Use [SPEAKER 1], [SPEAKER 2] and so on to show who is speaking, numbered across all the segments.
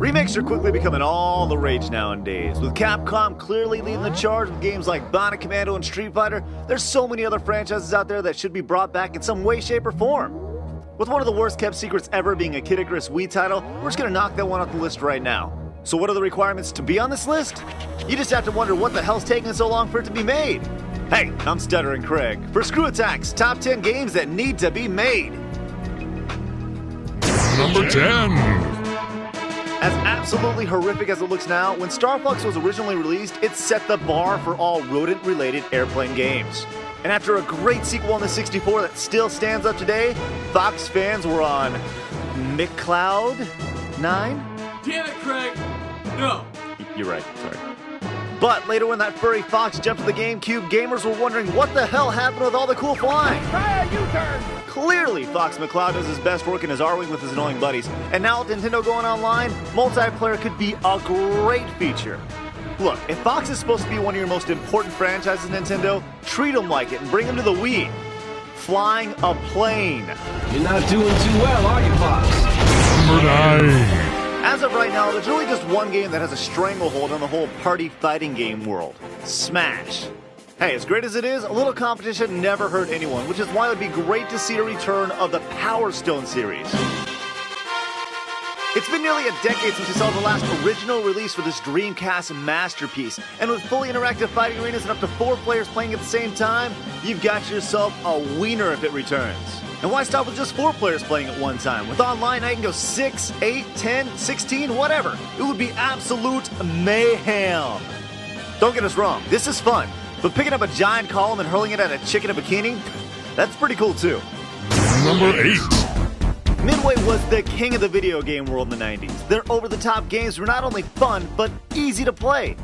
[SPEAKER 1] Remakes are quickly becoming all the rage nowadays. With Capcom clearly leading the charge with games like Bionic Commando and Street Fighter, there's so many other franchises out there that should be brought back in some way, shape, or form. With one of the worst kept secrets ever being a Kid Icarus Wii title, we're just gonna knock that one off the list right now. So what are the requirements to be on this list? You just have to wonder what the hell's taking so long for it to be made. Hey, I'm Stuttering Craig for ScrewAttack's Top 10 Games That Need to Be Made.
[SPEAKER 2] Number 10.
[SPEAKER 1] As absolutely horrific as it looks now, when Star Fox was originally released, it set the bar for all rodent-related airplane games. And after a great sequel on the 64 that still stands up today, Fox fans were on McCloud 9?
[SPEAKER 3] Damn it, Craig! No!
[SPEAKER 1] You're right, sorry. But later when that furry fox jumped to the GameCube, gamers were wondering what the hell happened with all the cool flying.
[SPEAKER 3] Try a U-turn!
[SPEAKER 1] Clearly, Fox McCloud does his best work in his R-Wing with his annoying buddies. And now with Nintendo going online, multiplayer could be a great feature. Look, if Fox is supposed to be one of your most important franchises, Nintendo, treat them like it and bring them to the Wii. Flying a plane.
[SPEAKER 4] You're not doing too well, are you, Fox?
[SPEAKER 2] Number 9.
[SPEAKER 1] As of right now, there's really just one game that has a stranglehold on the whole party fighting game world. Smash. Hey, as great as it is, a little competition never hurt anyone, which is why it would be great to see a return of the Power Stone series. It's been nearly a decade since we saw the last original release for this Dreamcast masterpiece, and with fully interactive fighting arenas and up to 4 players playing at the same time, you've got yourself a wiener if it returns. And why stop with just 4 players playing at one time? With online, I can go 6, 8, 10, 16, whatever. It would be absolute mayhem. Don't get us wrong, this is fun, but picking up a giant column and hurling it at a chick in a bikini, that's pretty cool too.
[SPEAKER 2] Number 8.
[SPEAKER 1] Midway was the king of the video game world in the 90s. Their over-the-top games were not only fun, but easy to play.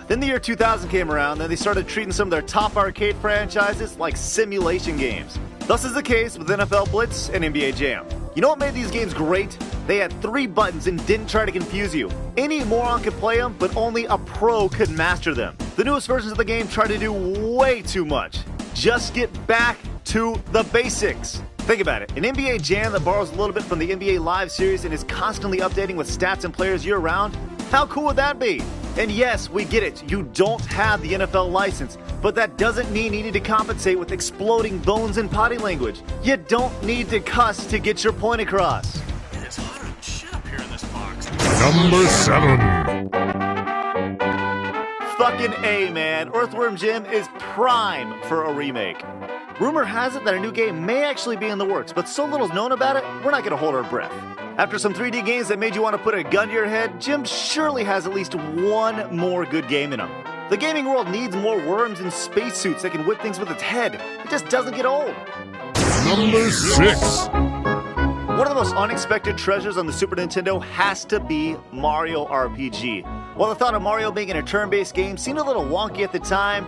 [SPEAKER 1] Then the year 2000 came around, and they started treating some of their top arcade franchises like simulation games. Thus is the case with NFL Blitz and NBA Jam. You know what made these games great? They had 3 buttons and didn't try to confuse you. Any moron could play them, but only a pro could master them. The newest versions of the game try to do way too much. Just get back to the basics. Think about it, an NBA Jam that borrows a little bit from the NBA Live series and is constantly updating with stats and players year-round? How cool would that be? And yes, we get it, you don't have the NFL license, but that doesn't mean you need to compensate with exploding bones and potty language. You don't need to cuss to get your point across.
[SPEAKER 3] It's hotter than shit up here in this box.
[SPEAKER 2] Number 7.
[SPEAKER 1] Fucking A, man. Earthworm Jim is prime for a remake. Rumor has it that a new game may actually be in the works, but so little's known about it, we're not gonna hold our breath. After some 3D games that made you want to put a gun to your head, Jim surely has at least one more good game in him. The gaming world needs more worms and spacesuits that can whip things with its head. It just doesn't get old.
[SPEAKER 2] Number 6.
[SPEAKER 1] One of the most unexpected treasures on the Super Nintendo has to be Mario RPG. While the thought of Mario being in a turn-based game seemed a little wonky at the time,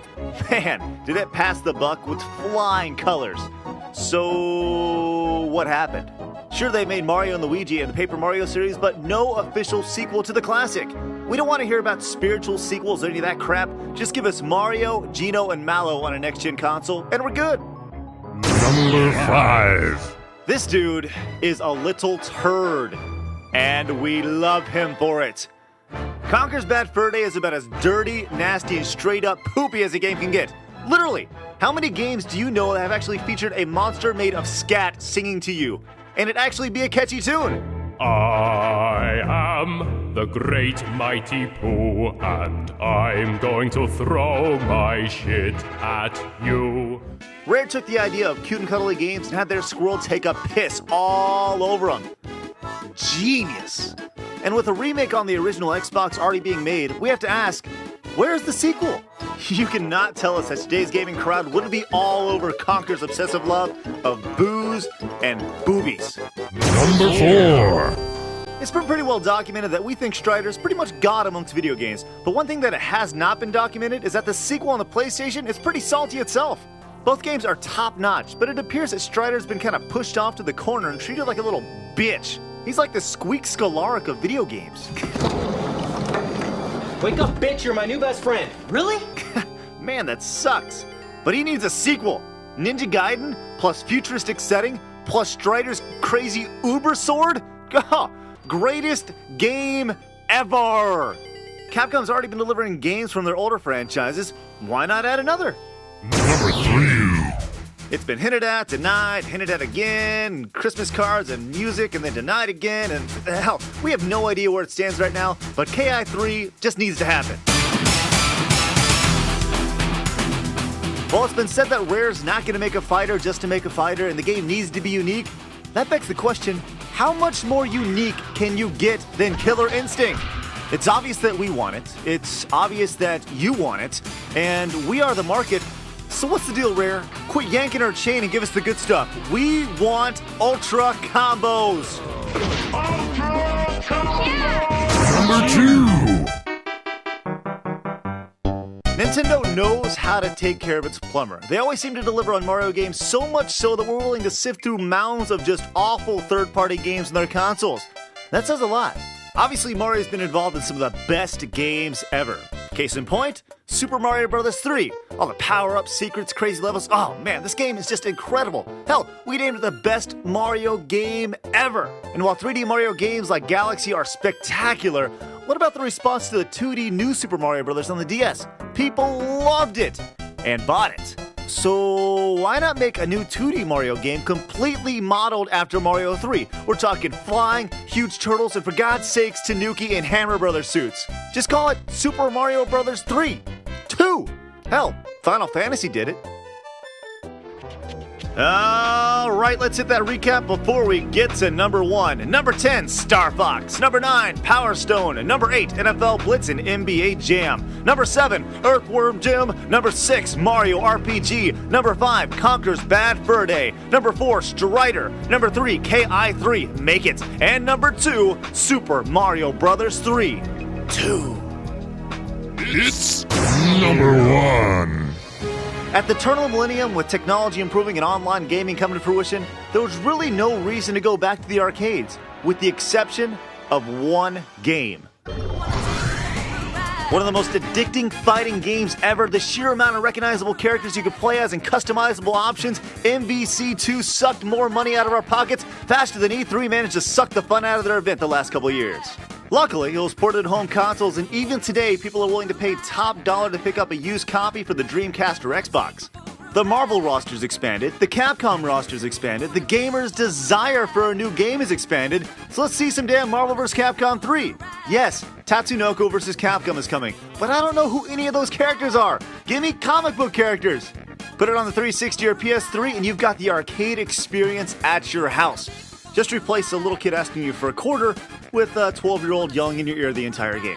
[SPEAKER 1] man, did it pass the buck with flying colors. So, what happened? Sure, they made Mario and Luigi and the Paper Mario series, but no official sequel to the classic. We don't want to hear about spiritual sequels or any of that crap. Just give us Mario, Geno, and Mallow on a next-gen console, and we're good.
[SPEAKER 2] Number 5.
[SPEAKER 1] This dude is a little turd, and we love him for it. Conker's Bad Fur Day is about as dirty, nasty, and straight-up poopy as a game can get. Literally, how many games do you know that have actually featured a monster made of scat singing to you, and it actually be a catchy tune?
[SPEAKER 5] I am the great mighty Pooh, and I'm going to throw my shit at you.
[SPEAKER 1] Rare took the idea of cute and cuddly games and had their squirrel take a piss all over them. Genius. And with a remake on the original Xbox already being made, we have to ask, where's the sequel? You cannot tell us that today's gaming crowd wouldn't be all over Conker's obsessive love of booze and boobies.
[SPEAKER 2] Number 4.
[SPEAKER 1] It's been pretty well documented that we think Strider's pretty much God amongst video games, but one thing that has not been documented is that the sequel on the PlayStation is pretty salty itself. Both games are top-notch, but it appears that Strider's been kind of pushed off to the corner and treated like a little bitch. He's like the Squeak Skolaric of video games.
[SPEAKER 4] Wake up, bitch, you're my new best friend. Really?
[SPEAKER 1] Man, that sucks. But he needs a sequel. Ninja Gaiden, plus futuristic setting, plus Strider's crazy uber sword? greatest game ever. Capcom's already been delivering games from their older franchises. Why not add another?
[SPEAKER 2] Number 3.
[SPEAKER 1] It's been hinted at, denied, hinted at again, Christmas cards and music, and then denied again, and hell, we have no idea where it stands right now, but KI3 just needs to happen. Well, it's been said that Rare's not going to make a fighter just to make a fighter, and the game needs to be unique. That begs the question, how much more unique can you get than Killer Instinct? It's obvious that we want it, it's obvious that you want it, and we are the market. So what's the deal, Rare? Quit yanking our chain and give us the good stuff. We want Ultra Combos!
[SPEAKER 2] Number 2.
[SPEAKER 1] Nintendo knows how to take care of its plumber. They always seem to deliver on Mario games, so much so that we're willing to sift through mounds of just awful third-party games on their consoles. That says a lot. Obviously, Mario's been involved in some of the best games ever. Case in point, Super Mario Bros. 3. All the power-ups, secrets, crazy levels. Oh man, this game is just incredible. Hell, we named it the best Mario game ever. And while 3D Mario games like Galaxy are spectacular, what about the response to the 2D New Super Mario Bros. On the DS? People loved it and bought it. So why not make a new 2D Mario game completely modeled after Mario 3? We're talking flying, huge turtles, and for God's sakes, Tanuki and Hammer Brothers suits. Just call it Super Mario Bros. 3. 2. Hell, Final Fantasy did it. Alright, let's hit that recap before we get to number 1. Number 10, Star Fox. Number 9, Power Stone. Number 8, NFL Blitz and NBA Jam. Number 7, Earthworm Jim. Number 6, Mario RPG. Number 5, Conker's Bad Fur Day. Number 4, Strider. Number 3, KI3, Make It. And number 2, Super Mario Bros. 3. 2.
[SPEAKER 2] It's number 1.
[SPEAKER 1] At the turn of the millennium, with technology improving and online gaming coming to fruition, there was really no reason to go back to the arcades, with the exception of one game. One of the most addicting fighting games ever, the sheer amount of recognizable characters you could play as and customizable options, MVC2 sucked more money out of our pockets faster than E3 managed to suck the fun out of their event the last couple years. Luckily, it was ported to home consoles, and even today, people are willing to pay top dollar to pick up a used copy for the Dreamcast or Xbox. The Marvel roster's expanded, the Capcom roster's expanded, the gamers' desire for a new game is expanded, so let's see some damn Marvel vs. Capcom 3. Yes, Tatsunoko vs. Capcom is coming, but I don't know who any of those characters are. Give me comic book characters. Put it on the 360 or PS3 and you've got the arcade experience at your house. Just replace a little kid asking you for a quarter with a 12-year-old yelling in your ear the entire game.